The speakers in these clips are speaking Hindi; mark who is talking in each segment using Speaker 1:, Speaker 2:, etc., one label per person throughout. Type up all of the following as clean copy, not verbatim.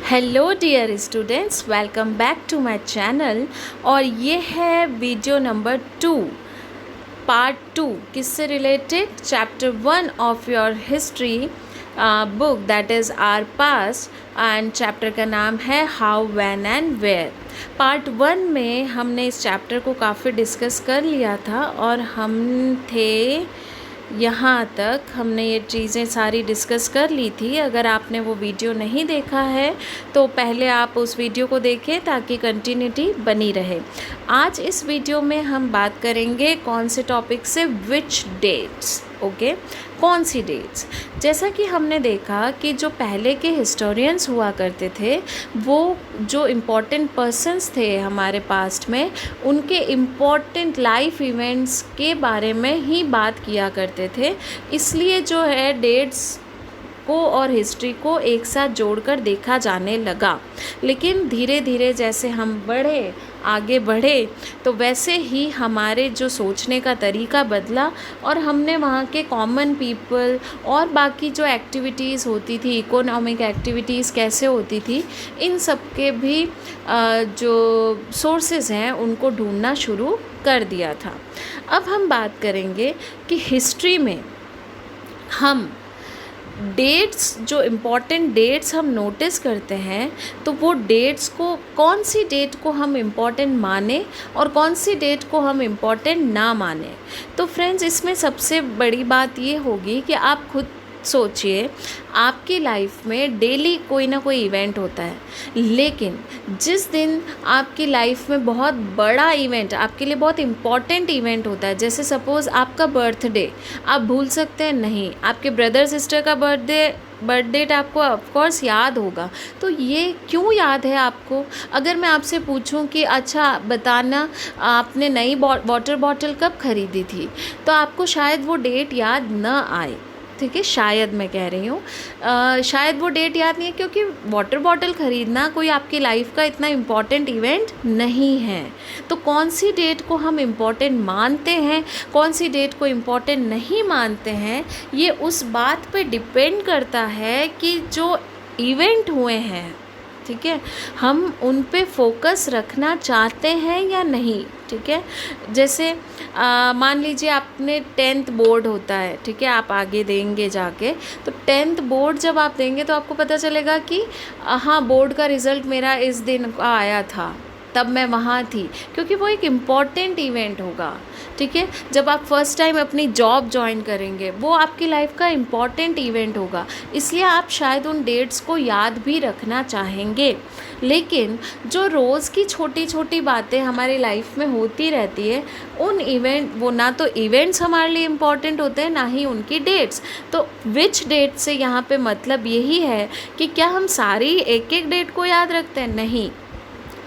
Speaker 1: Hello dear students, welcome back to my channel. और ये है वीडियो नंबर 2, पार्ट 2 किससे related, chapter 1 of your history book that is our past. And chapter का नाम है how, when and where. Part 1 में हमने इस चैप्टर को काफ़ी डिस्कस कर लिया था और हम थे यहाँ तक, हमने ये चीज़ें सारी डिस्कस कर ली थी। अगर आपने वो वीडियो नहीं देखा है तो पहले आप उस वीडियो को देखें ताकि कंटिन्यूटी बनी रहे। आज इस वीडियो में हम बात करेंगे कौन से टॉपिक से, विच डेट्स, ओके, कौन सी डेट्स। जैसा कि हमने देखा कि जो पहले के हिस्टोरियंस हुआ करते थे, वो जो इम्पोर्टेंट पर्सन्स थे हमारे पास्ट में, उनके इम्पोर्टेंट लाइफ इवेंट्स के बारे में ही बात किया करते थे। इसलिए जो है डेट्स को और हिस्ट्री को एक साथ जोड़कर देखा जाने लगा। लेकिन धीरे धीरे जैसे हम आगे बढ़े तो वैसे ही हमारे जो सोचने का तरीका बदला और हमने वहाँ के कॉमन पीपल और बाकी जो एक्टिविटीज़ होती थी, इकोनॉमिक एक्टिविटीज़ कैसे होती थी, इन सब के भी जो सोर्सेज हैं उनको ढूंढना शुरू कर दिया था। अब हम बात करेंगे कि हिस्ट्री में हम डेट्स, जो इम्पॉर्टेंट डेट्स हम नोटिस करते हैं, तो वो डेट्स को, कौन सी डेट को हम इम्पॉर्टेंट माने और कौन सी डेट को हम इम्पॉर्टेंट ना माने। तो फ्रेंड्स, इसमें सबसे बड़ी बात ये होगी कि आप खुद सोचिए, आपकी लाइफ में डेली कोई ना कोई इवेंट होता है, लेकिन जिस दिन आपकी लाइफ में बहुत बड़ा इवेंट, आपके लिए बहुत इम्पॉर्टेंट इवेंट होता है, जैसे सपोज़ आपका बर्थडे, आप भूल सकते हैं? नहीं। आपके ब्रदर सिस्टर का बर्थ डेट आपको ऑफकोर्स याद होगा। तो ये क्यों याद है आपको? अगर मैं आपसे पूछूं कि अच्छा बताना, आपने नई वाटर बॉटल कब ख़रीदी थी, तो आपको शायद वो डेट याद न आए। ठीक है, शायद मैं कह रही हूँ, शायद वो डेट याद नहीं है, क्योंकि वाटर बॉटल ख़रीदना कोई आपकी लाइफ का इतना इम्पॉर्टेंट इवेंट नहीं है। तो कौन सी डेट को हम इम्पॉर्टेंट मानते हैं, कौन सी डेट को इम्पॉर्टेंट नहीं मानते हैं, ये उस बात पे डिपेंड करता है कि जो इवेंट हुए हैं, ठीक है, हम उन पे फोकस रखना चाहते हैं या नहीं। ठीक है, जैसे मान लीजिए आपने 10th बोर्ड होता है, ठीक है, आप आगे देंगे जाके, तो 10th बोर्ड जब आप देंगे तो आपको पता चलेगा कि हाँ, बोर्ड का रिज़ल्ट मेरा इस दिन का आया था, तब मैं वहाँ थी, क्योंकि वो एक इम्पॉर्टेंट इवेंट होगा। ठीक है, जब आप फर्स्ट टाइम अपनी जॉब ज्वाइन करेंगे, वो आपकी लाइफ का इम्पॉर्टेंट इवेंट होगा, इसलिए आप शायद उन डेट्स को याद भी रखना चाहेंगे। लेकिन जो रोज़ की छोटी छोटी बातें हमारी लाइफ में होती रहती है, उन इवेंट, वो ना तो इवेंट्स हमारे लिए इम्पॉर्टेंट होते हैं, ना ही उनकी डेट्स। तो विच डेट से यहाँ पे मतलब यही है कि क्या हम सारी एक एक डेट को याद रखते हैं? नहीं,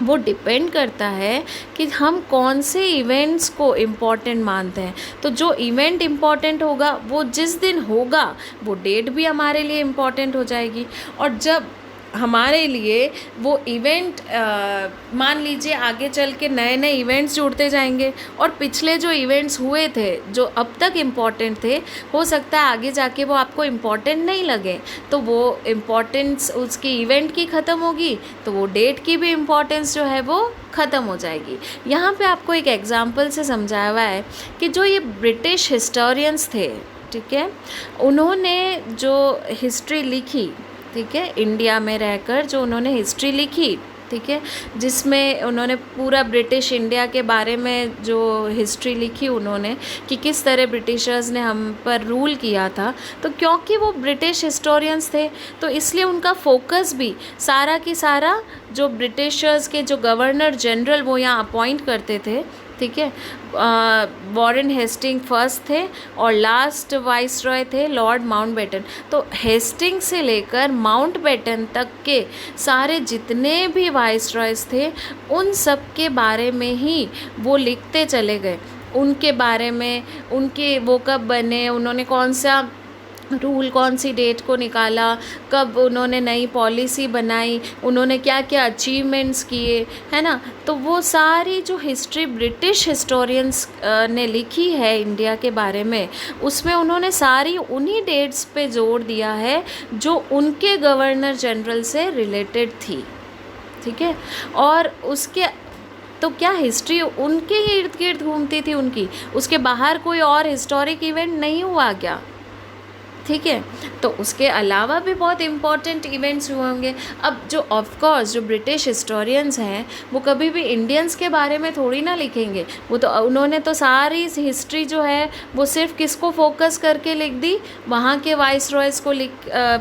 Speaker 1: वो डिपेंड करता है कि हम कौन से इवेंट्स को इम्पॉर्टेंट मानते हैं। तो जो इवेंट इम्पॉर्टेंट होगा, वो जिस दिन होगा, वो डेट भी हमारे लिए इम्पॉर्टेंट हो जाएगी। और जब हमारे लिए वो इवेंट, मान लीजिए आगे चल के नए नए इवेंट्स जुड़ते जाएंगे और पिछले जो इवेंट्स हुए थे, जो अब तक इम्पॉर्टेंट थे, हो सकता है आगे जाके वो आपको इम्पॉर्टेंट नहीं लगे, तो वो इम्पॉर्टेंस उसकी इवेंट की ख़त्म होगी, तो वो डेट की भी इम्पॉर्टेंस जो है वो ख़त्म हो जाएगी। यहाँ पे आपको एक एग्जांपल से समझाया हुआ है कि जो ये ब्रिटिश हिस्टोरियंस थे, ठीक है, उन्होंने जो हिस्ट्री लिखी, ठीक है, इंडिया में रहकर जो उन्होंने हिस्ट्री लिखी, ठीक है, जिसमें उन्होंने पूरा ब्रिटिश इंडिया के बारे में जो हिस्ट्री लिखी उन्होंने, कि किस तरह ब्रिटिशर्स ने हम पर रूल किया था। तो क्योंकि वो ब्रिटिश हिस्टोरियंस थे, तो इसलिए उनका फोकस भी सारा की सारा जो ब्रिटिशर्स के जो गवर्नर जनरल वो यहाँ अपॉइंट करते थे, ठीक है, वॉरेन हेस्टिंग फर्स्ट थे और लास्ट वाइसरॉय थे लॉर्ड माउंटबेटन। तो हेस्टिंग से लेकर माउंटबेटन तक के सारे जितने भी वाइसरॉयस थे, उन सब के बारे में ही वो लिखते चले गए, उनके बारे में, उनके वो कब बने, उन्होंने कौन सा रूल कौन सी डेट को निकाला, कब उन्होंने नई पॉलिसी बनाई, उन्होंने क्या क्या अचीवमेंट्स किए, है ना। तो वो सारी जो हिस्ट्री ब्रिटिश हिस्टोरियंस ने लिखी है इंडिया के बारे में, उसमें उन्होंने सारी उन्हीं डेट्स पे जोर दिया है जो उनके गवर्नर जनरल से रिलेटेड थी, ठीक है। और उसके तो क्या हिस्ट्री उनके ही इर्द गिर्द घूमती थी उनकी, उसके बाहर कोई और हिस्टोरिक इवेंट नहीं हुआ क्या, ठीक है। तो उसके अलावा भी बहुत इम्पॉर्टेंट इवेंट्स हुए होंगे। अब जो ऑफ कोर्स जो ब्रिटिश हिस्टोरियंस हैं वो कभी भी इंडियंस के बारे में थोड़ी ना लिखेंगे, वो तो उन्होंने तो सारी हिस्ट्री जो है वो सिर्फ किसको फोकस करके लिख दी, वहाँ के वाइस रॉयस को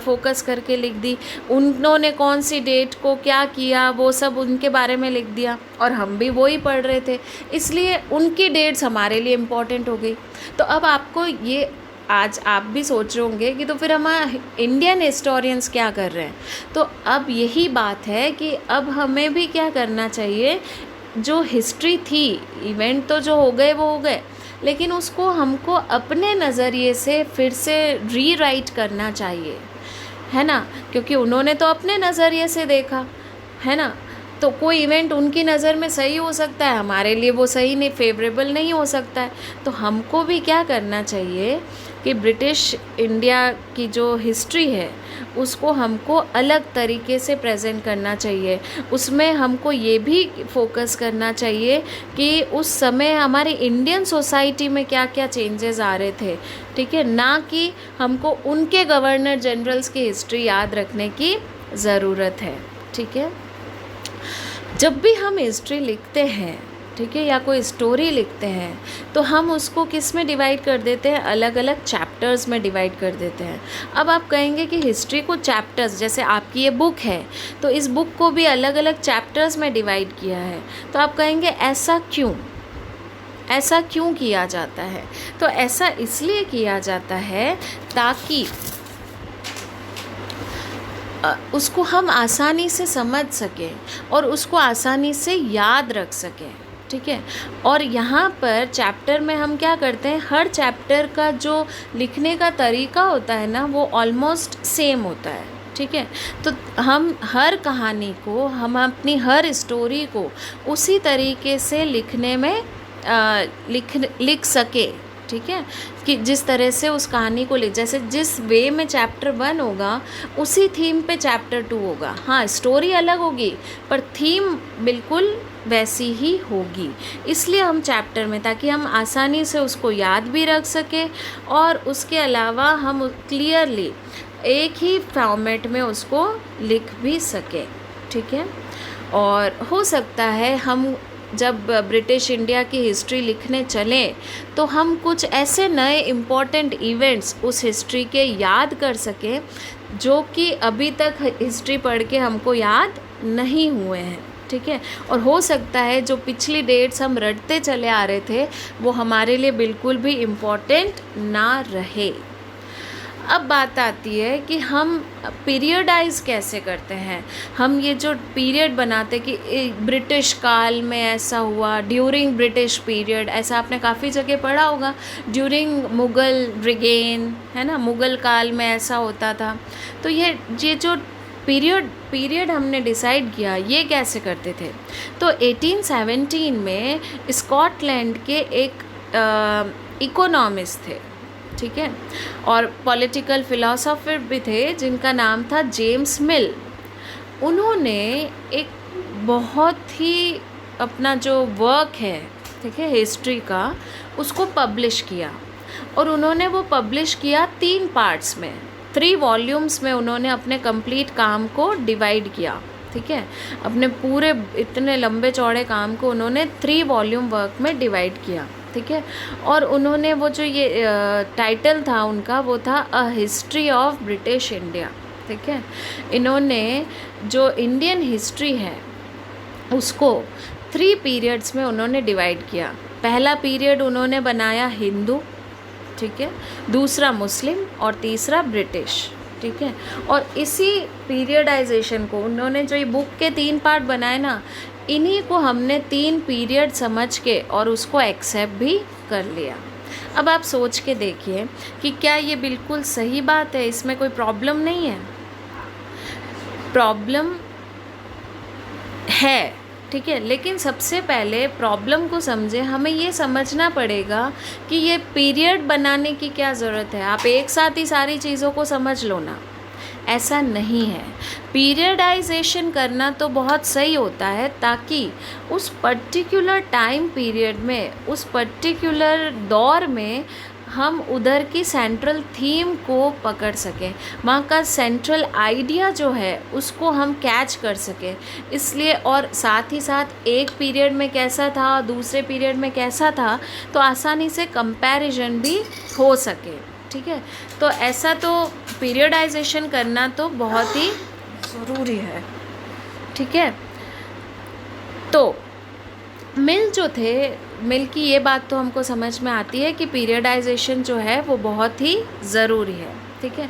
Speaker 1: फोकस करके लिख दी, उन्होंने कौन सी डेट को क्या किया वो सब उनके बारे में लिख दिया, और हम भी वही पढ़ रहे थे, इसलिए उनकी डेट्स हमारे लिए इम्पॉर्टेंट हो गई। तो अब आपको ये आज आप भी सोच रहे होंगे कि तो फिर हम इंडियन हिस्टोरियंस क्या कर रहे हैं। तो अब यही बात है कि अब हमें भी क्या करना चाहिए, जो हिस्ट्री थी, इवेंट तो जो हो गए वो हो गए, लेकिन उसको हमको अपने नज़रिए से फिर से रीराइट करना चाहिए, है ना, क्योंकि उन्होंने तो अपने नज़रिए से देखा, है ना। तो कोई इवेंट उनकी नज़र में सही हो सकता है, हमारे लिए वो सही नहीं, फेवरेबल नहीं हो सकता है। तो हमको भी क्या करना चाहिए कि ब्रिटिश इंडिया की जो हिस्ट्री है उसको हमको अलग तरीके से प्रेजेंट करना चाहिए। उसमें हमको ये भी फोकस करना चाहिए कि उस समय हमारी इंडियन सोसाइटी में क्या क्या चेंजेस आ रहे थे, ठीक है, ना कि हमको उनके गवर्नर जनरल्स की हिस्ट्री याद रखने की ज़रूरत है, ठीक है। जब भी हम हिस्ट्री लिखते हैं, ठीक है, या कोई स्टोरी लिखते हैं, तो हम उसको किस में डिवाइड कर देते हैं, अलग अलग चैप्टर्स में डिवाइड कर देते हैं। अब आप कहेंगे कि हिस्ट्री को चैप्टर्स, जैसे आपकी ये बुक है तो इस बुक को भी अलग अलग चैप्टर्स में डिवाइड किया है, तो आप कहेंगे ऐसा क्यों किया जाता है। तो ऐसा इसलिए किया जाता है ताकि उसको हम आसानी से समझ सकें और उसको आसानी से याद रख सकें, ठीक है। और यहाँ पर चैप्टर में हम क्या करते हैं, हर चैप्टर का जो लिखने का तरीका होता है ना वो ऑलमोस्ट सेम होता है, ठीक है। तो हम हर कहानी को, हम अपनी हर स्टोरी को उसी तरीके से लिखने में लिख सके, ठीक है, कि जिस तरह से उस कहानी को जैसे जिस वे में चैप्टर 1 होगा उसी थीम पे चैप्टर 2 होगा। हाँ, स्टोरी अलग होगी पर थीम बिल्कुल वैसी ही होगी, इसलिए हम चैप्टर में, ताकि हम आसानी से उसको याद भी रख सकें और उसके अलावा हम क्लियरली एक ही फॉर्मेट में उसको लिख भी सकें, ठीक है। और हो सकता है हम जब ब्रिटिश इंडिया की हिस्ट्री लिखने चलें तो हम कुछ ऐसे नए इम्पॉर्टेंट इवेंट्स उस हिस्ट्री के याद कर सकें जो कि अभी तक हिस्ट्री पढ़ के हमको याद नहीं हुए हैं, ठीक है। और हो सकता है जो पिछली डेट्स हम रटते चले आ रहे थे वो हमारे लिए बिल्कुल भी इम्पॉर्टेंट ना रहे। अब बात आती है कि हम पीरियडाइज कैसे करते हैं। हम ये जो पीरियड बनाते कि ब्रिटिश काल में ऐसा हुआ, ड्यूरिंग ब्रिटिश पीरियड, ऐसा आपने काफ़ी जगह पढ़ा होगा, ड्यूरिंग मुग़ल रिगेन, है ना, मुग़ल काल में ऐसा होता था। तो ये जो पीरियड हमने डिसाइड किया, ये कैसे करते थे। तो 1817 में स्कॉटलैंड के एक इकोनॉमिस्ट थे, ठीक है, और पॉलिटिकल फिलोसोफर भी थे जिनका नाम था जेम्स मिल। उन्होंने एक बहुत ही अपना जो वर्क है, ठीक है, हिस्ट्री का, उसको पब्लिश किया। और उन्होंने वो पब्लिश किया 3 पार्ट्स में, 3 वॉल्यूम्स में उन्होंने अपने कंप्लीट काम को डिवाइड किया, ठीक है। अपने पूरे इतने लंबे चौड़े काम को उन्होंने 3 वॉल्यूम वर्क में डिवाइड किया, ठीक है। और उन्होंने वो जो ये टाइटल था उनका, वो था a history of British India, ठीक है। इन्होंने जो इंडियन हिस्ट्री है उसको 3 पीरियड्स में उन्होंने डिवाइड किया। पहला पीरियड उन्होंने बनाया हिंदू, ठीक है, दूसरा मुस्लिम और तीसरा ब्रिटिश, ठीक है। और इसी पीरियडाइजेशन को उन्होंने, जो ये बुक के 3 पार्ट बनाए ना, इन्हीं को हमने 3 पीरियड समझ के और उसको एक्सेप्ट भी कर लिया। अब आप सोच के देखिए कि क्या ये बिल्कुल सही बात है, इसमें कोई प्रॉब्लम नहीं है? प्रॉब्लम है, ठीक है, लेकिन सबसे पहले प्रॉब्लम को समझे, हमें ये समझना पड़ेगा कि ये पीरियड बनाने की क्या ज़रूरत है। आप एक साथ ही सारी चीज़ों को समझ लो ना, ऐसा नहीं है। पीरियडाइजेशन करना तो बहुत सही होता है, ताकि उस पर्टिकुलर टाइम पीरियड में, उस पर्टिकुलर दौर में हम उधर की सेंट्रल थीम को पकड़ सकें, वहाँ का सेंट्रल आइडिया जो है उसको हम कैच कर सकें। इसलिए, और साथ ही साथ एक पीरियड में कैसा था, दूसरे पीरियड में कैसा था, तो आसानी से कंपैरिजन भी हो सके, ठीक है। तो ऐसा तो पीरियडाइजेशन करना तो बहुत ही ज़रूरी है, ठीक है। तो मिल जो थे, मिल की ये बात तो हमको समझ में आती है कि पीरियडाइजेशन जो है वो बहुत ही ज़रूरी है, ठीक है।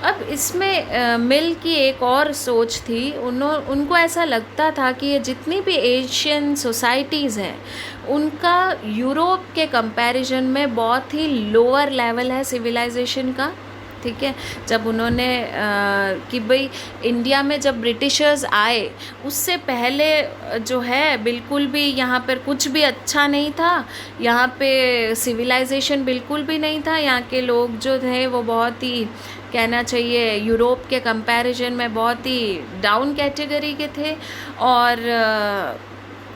Speaker 1: अब इसमें मिल की एक और सोच थी, उनको ऐसा लगता था कि ये जितनी भी एशियन सोसाइटीज़ हैं उनका यूरोप के कंपैरिजन में बहुत ही लोअर लेवल है सिविलाइजेशन का, ठीक है। जब उन्होंने कि भाई इंडिया में जब ब्रिटिशर्स आए उससे पहले जो है बिल्कुल भी यहाँ पर कुछ भी अच्छा नहीं था, यहाँ पे सिविलाइजेशन बिल्कुल भी नहीं था। यहाँ के लोग जो थे वो बहुत ही, कहना चाहिए, यूरोप के कंपैरिजन में बहुत ही डाउन कैटेगरी के थे। और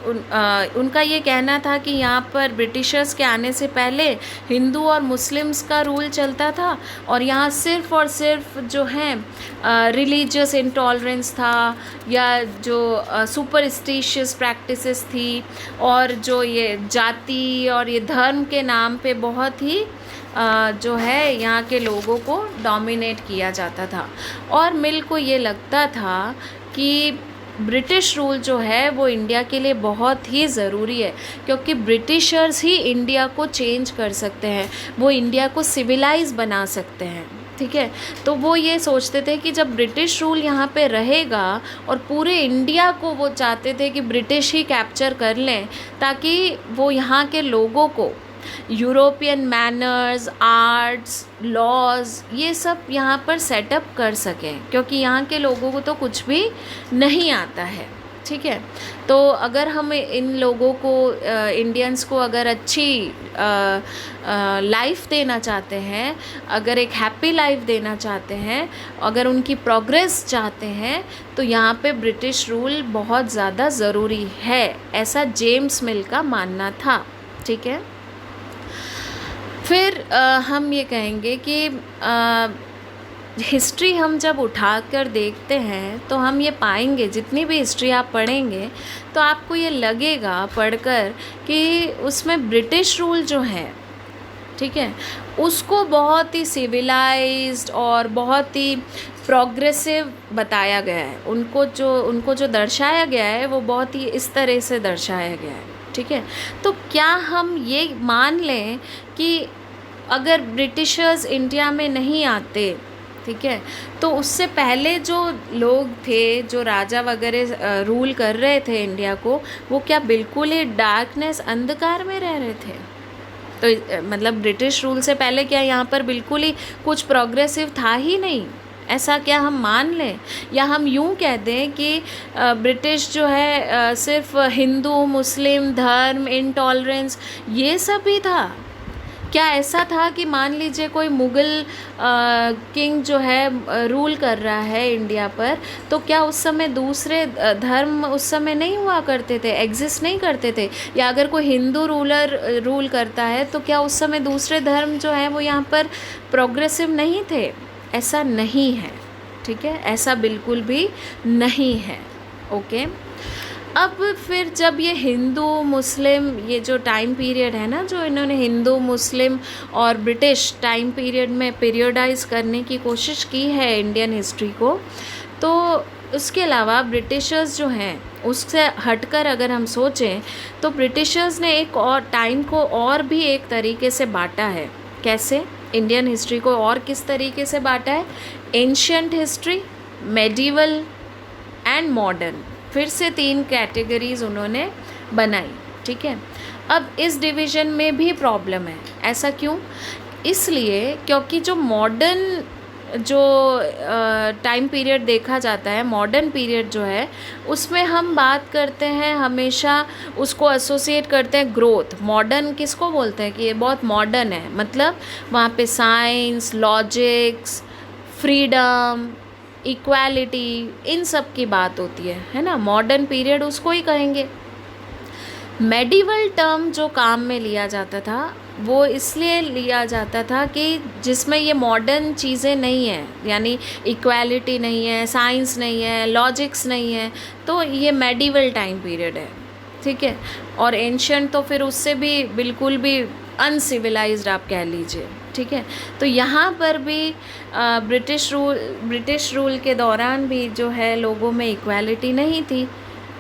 Speaker 1: उनका ये कहना था कि यहाँ पर ब्रिटिशर्स के आने से पहले हिंदू और मुस्लिम्स का रूल चलता था, और यहाँ सिर्फ़ और सिर्फ जो है रिलीजियस इंटॉलरेंस था, या जो सुपरस्टिशियस प्रैक्टिसेस थी, और जो ये जाति और ये धर्म के नाम पे बहुत ही जो है यहाँ के लोगों को डोमिनेट किया जाता था। और मिल को ये लगता था कि ब्रिटिश रूल जो है वो इंडिया के लिए बहुत ही ज़रूरी है, क्योंकि ब्रिटिशर्स ही इंडिया को चेंज कर सकते हैं, वो इंडिया को सिविलाइज़ बना सकते हैं, ठीक है। तो वो ये सोचते थे कि जब ब्रिटिश रूल यहाँ पे रहेगा, और पूरे इंडिया को वो चाहते थे कि ब्रिटिश ही कैप्चर कर लें, ताकि वो यहाँ के लोगों को यूरोपियन मैनर्स, आर्ट्स, लॉज, ये सब यहाँ पर सेटअप कर सकें, क्योंकि यहाँ के लोगों को तो कुछ भी नहीं आता है, ठीक है। तो अगर हम इन लोगों को, इंडियंस को, अगर अच्छी लाइफ देना चाहते हैं, अगर एक हैप्पी लाइफ देना चाहते हैं, अगर उनकी प्रोग्रेस चाहते हैं, तो यहाँ पे ब्रिटिश रूल बहुत ज़्यादा ज़रूरी है, ऐसा जेम्स मिल का मानना था, ठीक है। फिर हम ये कहेंगे कि हिस्ट्री हम जब उठा कर देखते हैं तो हम ये पाएंगे, जितनी भी हिस्ट्री आप पढ़ेंगे तो आपको ये लगेगा पढ़कर कि उसमें ब्रिटिश रूल जो है, ठीक है, उसको बहुत ही सिविलाइज्ड और बहुत ही प्रोग्रेसिव बताया गया है। उनको जो दर्शाया गया है वो बहुत ही इस तरह से दर्शाया गया है, ठीक है। तो क्या हम ये मान लें कि अगर ब्रिटिशर्स इंडिया में नहीं आते, ठीक है, तो उससे पहले जो लोग थे, जो राजा वगैरह रूल कर रहे थे इंडिया को, वो क्या बिल्कुल ही डार्कनेस, अंधकार में रह रहे थे? तो मतलब ब्रिटिश रूल से पहले क्या यहाँ पर बिल्कुल ही कुछ प्रोग्रेसिव था ही नहीं? ऐसा क्या हम मान लें, या हम यूँ कह दें कि ब्रिटिश जो है सिर्फ हिंदू मुस्लिम धर्म, इंटॉलरेंस, ये सब ही था? क्या ऐसा था कि मान लीजिए कोई मुग़ल किंग जो है रूल कर रहा है इंडिया पर, तो क्या उस समय दूसरे धर्म उस समय नहीं हुआ करते थे, एग्जिस्ट नहीं करते थे? या अगर कोई हिंदू रूलर रूल करता है तो क्या उस समय दूसरे धर्म जो है वो यहाँ पर प्रोग्रेसिव नहीं थे? ऐसा नहीं है, ठीक है, ऐसा बिल्कुल भी नहीं है, ओके। अब फिर जब ये हिंदू मुस्लिम, ये जो टाइम पीरियड है ना, जो इन्होंने हिंदू मुस्लिम और ब्रिटिश टाइम पीरियड में पीरियडाइज़ करने की कोशिश की है इंडियन हिस्ट्री को, तो उसके अलावा ब्रिटिशर्स जो हैं उससे हटकर अगर हम सोचें तो ब्रिटिशर्स ने एक और टाइम को और भी एक तरीके से बांटा है। कैसे? इंडियन हिस्ट्री को और किस तरीके से बांटा है? Ancient history, medieval and modern, फिर से 3 कैटेगरीज़ उन्होंने बनाई, ठीक है। अब इस डिवीज़न में भी प्रॉब्लम है। ऐसा क्यों? इसलिए क्योंकि जो मॉडर्न जो टाइम पीरियड देखा जाता है, मॉडर्न पीरियड जो है, उसमें हम बात करते हैं हमेशा, उसको एसोसिएट करते हैं ग्रोथ। मॉडर्न किसको बोलते हैं कि ये बहुत मॉडर्न है, मतलब वहाँ पे साइंस, लॉजिक्स, फ्रीडम, इक्वालिटी, इन सब की बात होती है ना। मॉडर्न पीरियड उसको ही कहेंगे। मेडिवल टर्म जो काम में लिया जाता था वो इसलिए लिया जाता था कि जिसमें ये मॉडर्न चीज़ें नहीं हैं, यानी इक्वालिटी नहीं है, साइंस नहीं है, लॉजिक्स नहीं है, तो ये मेडिवल टाइम पीरियड है, ठीक है। और एंशियंट तो फिर उससे भी बिल्कुल भी अनसिविलाइज्ड आप कह लीजिए, ठीक है। तो यहाँ पर भी ब्रिटिश रूल के दौरान भी जो है लोगों में इक्वालिटी नहीं थी,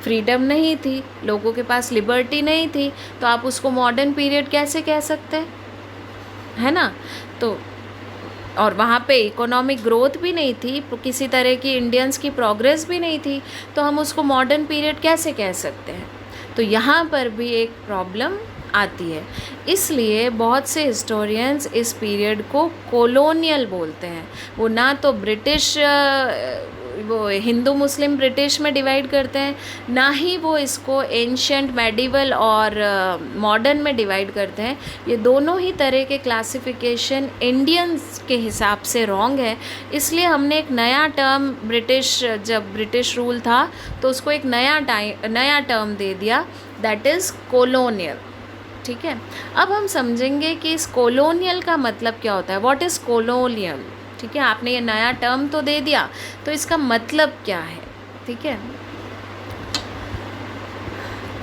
Speaker 1: फ्रीडम नहीं थी, लोगों के पास लिबर्टी नहीं थी, तो आप उसको मॉडर्न पीरियड कैसे कह सकते हैं, है ना। तो और वहाँ पे इकोनॉमिक ग्रोथ भी नहीं थी, किसी तरह की इंडियंस की प्रोग्रेस भी नहीं थी, तो हम उसको मॉडर्न पीरियड कैसे कह सकते हैं। तो यहाँ पर भी एक प्रॉब्लम आती है। इसलिए बहुत से हिस्टोरियंस इस पीरियड को कॉलोनियल बोलते हैं। वो ना तो ब्रिटिश वो हिंदू मुस्लिम ब्रिटिश में डिवाइड करते हैं, ना ही वो इसको एंशियंट मेडिवल और मॉडर्न में डिवाइड करते हैं। ये दोनों ही तरह के क्लासिफिकेशन इंडियंस के हिसाब से रॉन्ग है। इसलिए हमने एक नया टर्म जब ब्रिटिश रूल था तो उसको एक नया टर्म दे दिया, दैट इज़ कॉलोनियल, ठीक है। अब हम समझेंगे कि इस कॉलोनियल का मतलब क्या होता है, व्हाट इज़ कॉलोनियल, ठीक है। आपने ये नया टर्म तो दे दिया, तो इसका मतलब क्या है, ठीक है।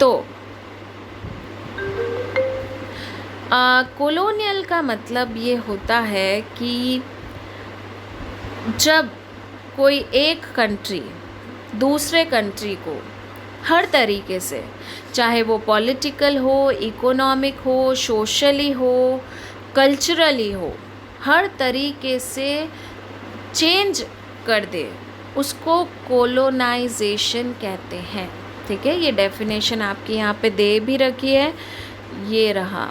Speaker 1: तो कॉलोनियल का मतलब ये होता है कि जब कोई एक कंट्री दूसरे कंट्री को हर तरीके से, चाहे वो पॉलिटिकल हो, इकोनॉमिक हो, सोशली हो, कल्चरली हो, हर तरीके से चेंज कर दे, उसको कोलोनाइजेशन कहते हैं, ठीक है। ये डेफिनेशन आपकी यहाँ पे दे भी रखी है, ये रहा,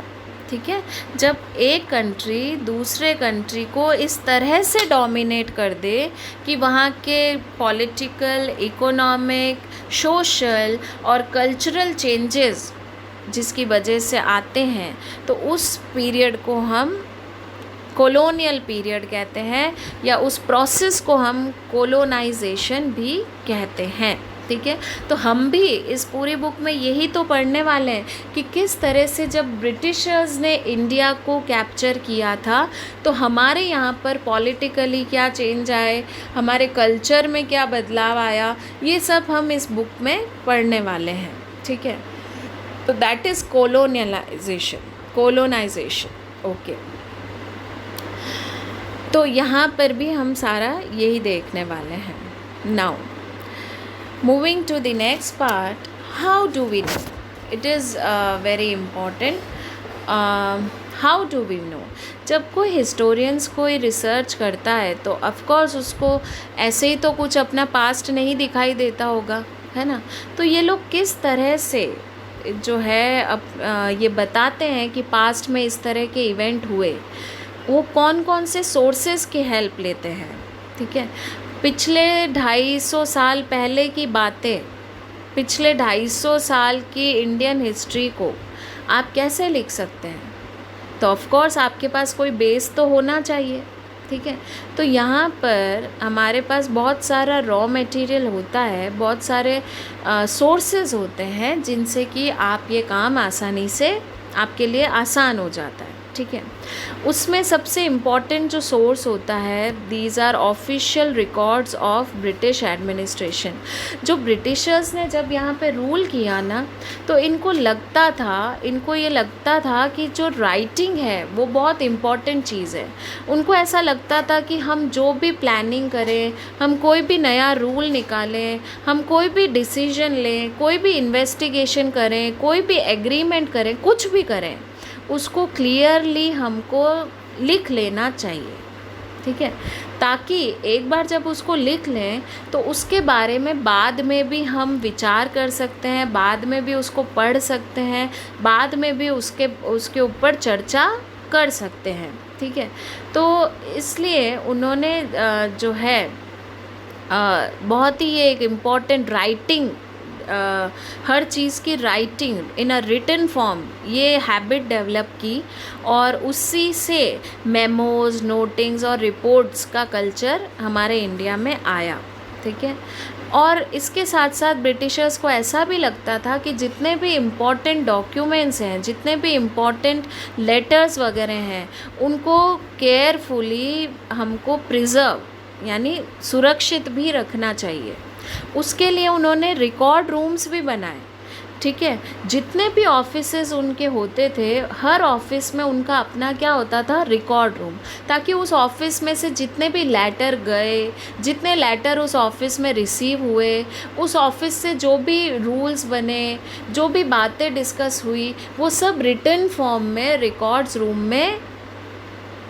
Speaker 1: ठीक है। जब एक कंट्री दूसरे कंट्री को इस तरह से डोमिनेट कर दे कि वहाँ के पॉलिटिकल, इकोनॉमिक, सोशल और कल्चरल चेंजेस जिसकी वजह से आते हैं, तो उस पीरियड को हम कॉलोनियल पीरियड कहते हैं, या उस प्रोसेस को हम कोलोनाइजेशन भी कहते हैं, ठीक है। तो हम भी इस पूरी बुक में यही तो पढ़ने वाले हैं कि किस तरह से जब ब्रिटिशर्स ने इंडिया को कैप्चर किया था तो हमारे यहाँ पर पॉलिटिकली क्या चेंज आए, हमारे कल्चर में क्या बदलाव आया, ये सब हम इस बुक में पढ़ने वाले हैं, ठीक है। तो दैट इज़ कोलोनाइजेशन, ओके। तो यहाँ पर भी हम सारा यही देखने वाले हैं। Now moving to the next part, how do we know? It is very important. How do we know? जब कोई हिस्टोरियंस कोई रिसर्च करता है तो ऑफ कोर्स उसको ऐसे ही तो कुछ अपना पास्ट नहीं दिखाई देता होगा, है ना। तो ये लोग किस तरह से जो है ये बताते हैं कि पास्ट में इस तरह के इवेंट हुए, वो कौन कौन से सोर्सेज की हेल्प लेते हैं, ठीक है। पिछले 250 साल पहले की बातें, पिछले 250 साल की इंडियन हिस्ट्री को आप कैसे लिख सकते हैं? तो ऑफ कोर्स आपके पास कोई बेस तो होना चाहिए, ठीक है। तो यहाँ पर हमारे पास बहुत सारा रॉ मटेरियल होता है, बहुत सारे सोर्सेज होते हैं जिनसे कि आप ये काम आसानी से, आपके लिए आसान हो जाता है, ठीक है। उसमें सबसे इम्पॉर्टेंट जो सोर्स होता है, these are official records of British administration. जो ब्रिटिशर्स ने जब यहाँ पे रूल किया ना, तो इनको ये लगता था कि जो राइटिंग है वो बहुत इम्पॉर्टेंट चीज़ है। उनको ऐसा लगता था कि हम जो भी प्लानिंग करें, हम कोई भी नया रूल निकालें, हम कोई भी डिसीजन लें, कोई भी इन्वेस्टिगेशन करें, कोई भी एग्रीमेंट करें, कुछ भी करें, उसको क्लियरली हमको लिख लेना चाहिए, ठीक है, ताकि एक बार जब उसको लिख लें तो उसके बारे में बाद में भी हम विचार कर सकते हैं, बाद में भी उसको पढ़ सकते हैं, बाद में भी उसके ऊपर चर्चा कर सकते हैं। ठीक है, तो इसलिए उन्होंने जो है बहुत ही ये एक इम्पॉर्टेंट राइटिंग, हर चीज़ की writing in a written form, ये हैबिट डेवलप की, और उसी से मेमोज, नोटिंग्स और रिपोर्ट्स का कल्चर हमारे इंडिया में आया। ठीक है, और इसके साथ साथ ब्रिटिशर्स को ऐसा भी लगता था कि जितने भी इम्पॉर्टेंट डॉक्यूमेंट्स हैं, जितने भी इम्पॉर्टेंट लेटर्स वगैरह हैं, उनको केयरफुली हमको प्रिजर्व यानी सुरक्षित भी रखना चाहिए। उसके लिए उन्होंने रिकॉर्ड रूम्स भी बनाए। ठीक है, जितने भी ऑफिसेज उनके होते थे, हर ऑफिस में उनका अपना क्या होता था, रिकॉर्ड रूम, ताकि उस ऑफिस में से जितने भी लेटर गए, जितने लेटर उस ऑफिस में रिसीव हुए, उस ऑफिस से जो भी रूल्स बने, जो भी बातें डिस्कस हुई, वो सब रिटन फॉर्म में रिकॉर्ड्स रूम में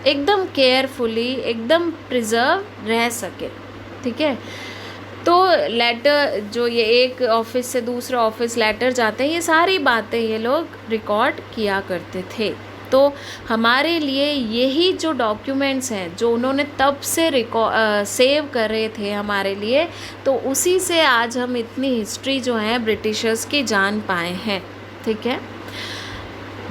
Speaker 1: एकदम केयरफुली, एकदम प्रिजर्व रह सके। ठीक है, तो लेटर जो ये एक ऑफिस से दूसरे ऑफिस लेटर जाते हैं, ये सारी बातें ये लोग रिकॉर्ड किया करते थे। तो हमारे लिए यही जो डॉक्यूमेंट्स हैं, जो उन्होंने तब से सेव कर रहे थे हमारे लिए, तो उसी से आज हम इतनी हिस्ट्री जो है ब्रिटिशर्स की जान पाए हैं। ठीक है,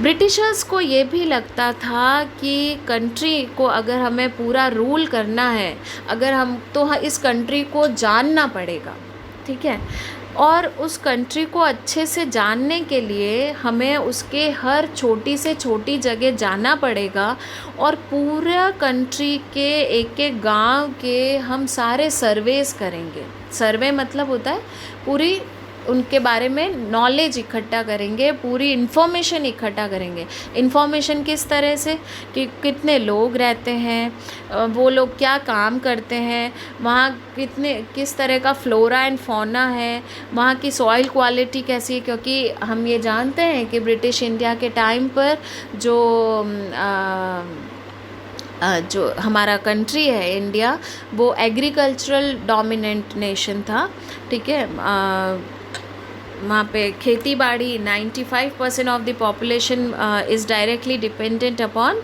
Speaker 1: ब्रिटिशर्स को ये भी लगता था कि कंट्री को अगर हमें पूरा रूल करना है, अगर हम तो इस कंट्री को जानना पड़ेगा। ठीक है, और उस कंट्री को अच्छे से जानने के लिए हमें उसके हर छोटी से छोटी जगह जाना पड़ेगा, और पूरा कंट्री के एक एक गांव के हम सारे सर्वेस करेंगे। सर्वे मतलब होता है पूरी उनके बारे में नॉलेज इकट्ठा करेंगे, पूरी इन्फॉर्मेशन इकट्ठा करेंगे। इन्फॉर्मेशन किस तरह से कि कितने लोग रहते हैं, वो लोग क्या काम करते हैं, वहाँ किस तरह का फ्लोरा एंड फौना है, वहाँ की सॉइल क्वालिटी कैसी है, क्योंकि हम ये जानते हैं कि ब्रिटिश इंडिया के टाइम पर जो हमारा कंट्री है इंडिया, वो एग्रीकल्चरल डोमिनेंट नेशन था। ठीक है, वहाँ पे खेती बाड़ी 95% of the population is directly dependent upon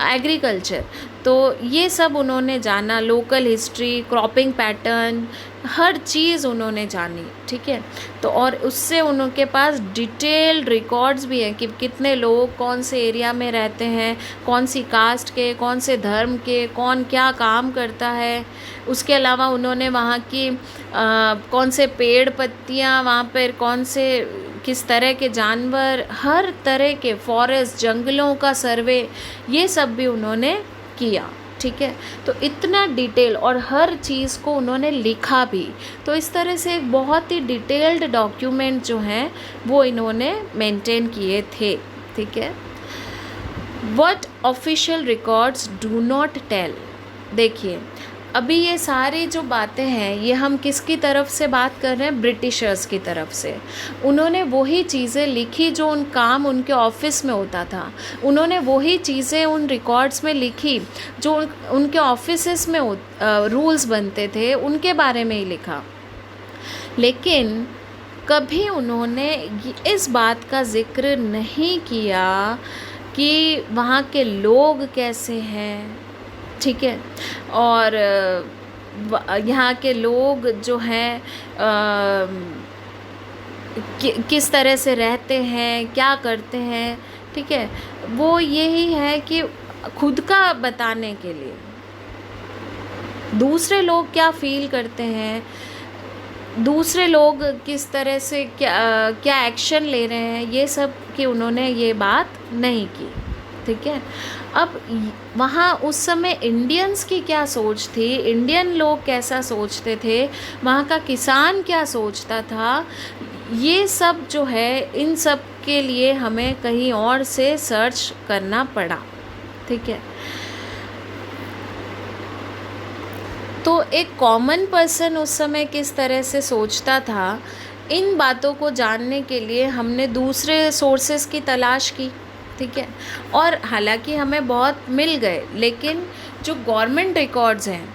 Speaker 1: agriculture. तो ये सब उन्होंने जाना, लोकल हिस्ट्री, क्रॉपिंग पैटर्न, हर चीज़ उन्होंने जानी। ठीक है, तो और उससे उनके पास डिटेल्ड रिकॉर्ड्स भी हैं कि कितने लोग कौन से एरिया में रहते हैं, कौन सी कास्ट के, कौन से धर्म के, कौन क्या काम करता है। उसके अलावा उन्होंने वहाँ की कौन से पेड़ पत्तियाँ, वहाँ पर कौन से किस तरह के जानवर, हर तरह के फॉरेस्ट, जंगलों का सर्वे, ये सब भी उन्होंने किया। ठीक है, तो इतना डिटेल, और हर चीज़ को उन्होंने लिखा भी। तो इस तरह से एक बहुत ही डिटेल्ड डॉक्यूमेंट जो हैं वो इन्होंने मेंटेन किए थे। ठीक है, what official records do not tell. देखिए, अभी ये सारी जो बातें हैं, ये हम किसकी तरफ से बात कर रहे हैं, ब्रिटिशर्स की तरफ से। उन्होंने वही चीज़ें लिखी जो उन काम उनके ऑफिस में होता था, उन्होंने वही चीज़ें उन रिकॉर्ड्स में लिखी जो उनके ऑफिसेस में रूल्स बनते थे, उनके बारे में ही लिखा। लेकिन कभी उन्होंने इस बात का जिक्र नहीं किया कि वहाँ के लोग कैसे हैं। ठीक है, और यहाँ के लोग जो हैं किस तरह से रहते हैं, क्या करते हैं। ठीक है, वो यही है कि खुद का बताने के लिए, दूसरे लोग क्या फील करते हैं, दूसरे लोग किस तरह से क्या एक्शन ले रहे हैं, ये सब की उन्होंने ये बात नहीं की। ठीक है, अब वहाँ उस समय इंडियंस की क्या सोच थी, इंडियन लोग कैसा सोचते थे, वहाँ का किसान क्या सोचता था, ये सब जो है, इन सब के लिए हमें कहीं और से सर्च करना पड़ा। ठीक है, तो एक कॉमन पर्सन उस समय किस तरह से सोचता था, इन बातों को जानने के लिए हमने दूसरे सोर्सेस की तलाश की। ठीक है। और हालांकि हमें बहुत मिल गए, लेकिन जो गवर्नमेंट रिकॉर्ड्स हैं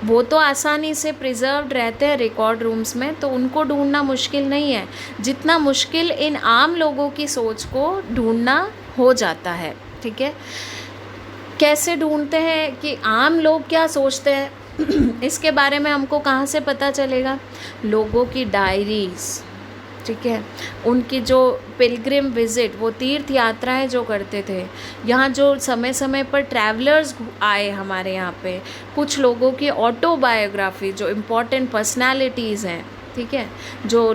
Speaker 1: वो तो आसानी से प्रिजर्व्ड रहते हैं रिकॉर्ड रूम्स में, तो उनको ढूंढना मुश्किल नहीं है जितना मुश्किल इन आम लोगों की सोच को ढूंढना हो जाता है। ठीक है, कैसे ढूंढते हैं कि आम लोग क्या सोचते हैं इसके बारे में हमको कहाँ से पता चलेगा? लोगों की डायरीज़, ठीक है, उनकी जो पिलग्रिम विज़िट, वो तीर्थ यात्राएं जो करते थे, यहाँ जो समय समय पर ट्रैवलर्स आए हमारे यहाँ पे, कुछ लोगों की ऑटोबायोग्राफी, जो इम्पोर्टेंट पर्सनालिटीज़ हैं, ठीक है, जो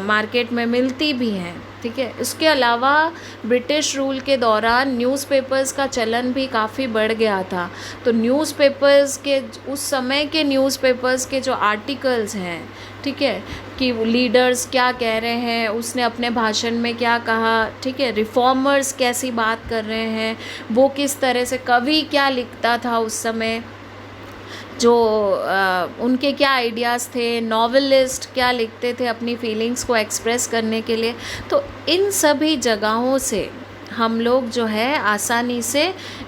Speaker 1: मार्केट में मिलती भी हैं, ठीक है। इसके अलावा ब्रिटिश रूल के दौरान न्यूज़पेपर्स का चलन भी काफ़ी बढ़ गया था, तो न्यूज़पेपर्स के, उस समय के न्यूज़पेपर्स के जो आर्टिकल्स हैं, ठीक है, कि लीडर्स क्या कह रहे हैं, उसने अपने भाषण में क्या कहा, ठीक है, रिफॉर्मर्स कैसी बात कर रहे हैं, वो किस तरह से, कवि क्या लिखता था उस समय, जो उनके क्या आइडियाज़ थे, नॉवेलिस्ट क्या लिखते थे अपनी फीलिंग्स को एक्सप्रेस करने के लिए। तो इन सभी जगहों से हम लोग जो है आसानी से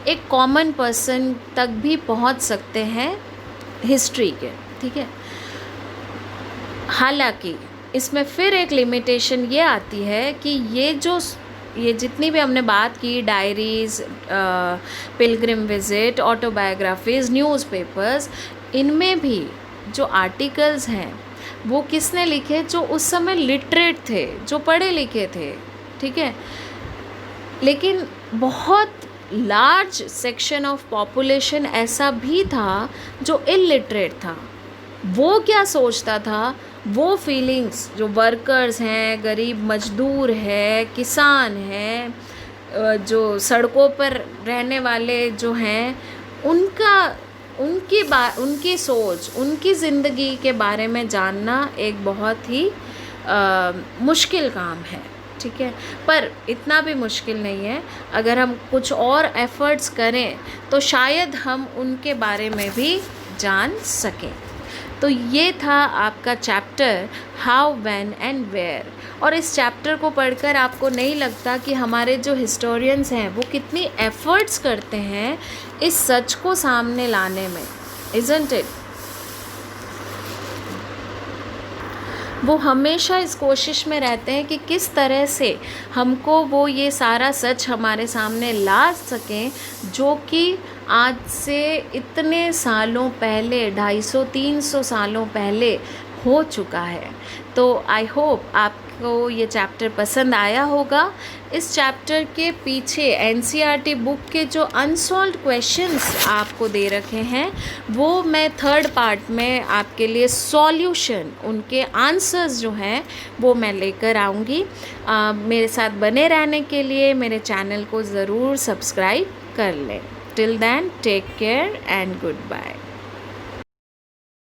Speaker 1: एक कॉमन पर्सन तक भी पहुंच सकते हैं हिस्ट्री के। ठीक है, हालांकि इसमें फिर एक लिमिटेशन ये आती है कि ये जितनी भी हमने बात की, diaries, Pilgrim visit, autobiographies, newspapers, इनमें भी जो आर्टिकल्स हैं वो किसने लिखे? जो उस समय लिटरेट थे, जो पढ़े लिखे थे, ठीक है। लेकिन बहुत लार्ज सेक्शन ऑफ पॉपुलेशन ऐसा भी था जो इलिटरेट था। वो क्या सोचता था, वो फीलिंग्स, जो वर्कर्स हैं, गरीब मजदूर है, किसान हैं, जो सड़कों पर रहने वाले जो हैं, उनकी सोच, उनकी ज़िंदगी के बारे में जानना एक बहुत ही मुश्किल काम है। ठीक है, पर इतना भी मुश्किल नहीं है। अगर हम कुछ और एफ़र्ट्स करें तो शायद हम उनके बारे में भी जान सकें। तो ये था आपका chapter how, when and where. और इस चैप्टर को पढ़कर आपको नहीं लगता कि हमारे जो हिस्टोरियंस हैं वो कितनी एफ़र्ट्स करते हैं इस सच को सामने लाने में, इज़न्ट इट? वो हमेशा इस कोशिश में रहते हैं कि किस तरह से हमको वो ये सारा सच हमारे सामने ला सकें, जो कि आज से इतने सालों पहले, 250-300 सालों पहले हो चुका है। तो आई होप आपको ये चैप्टर पसंद आया होगा। इस चैप्टर के पीछे एनसीईआरटी बुक के जो अनसॉल्व्ड क्वेश्चंस आपको दे रखे हैं, वो मैं 3rd पार्ट में आपके लिए सॉल्यूशन, उनके आंसर्स जो हैं वो मैं लेकर आऊँगी। मेरे साथ बने रहने के लिए मेरे चैनल को ज़रूर सब्सक्राइब कर लें। Till then, take care and goodbye.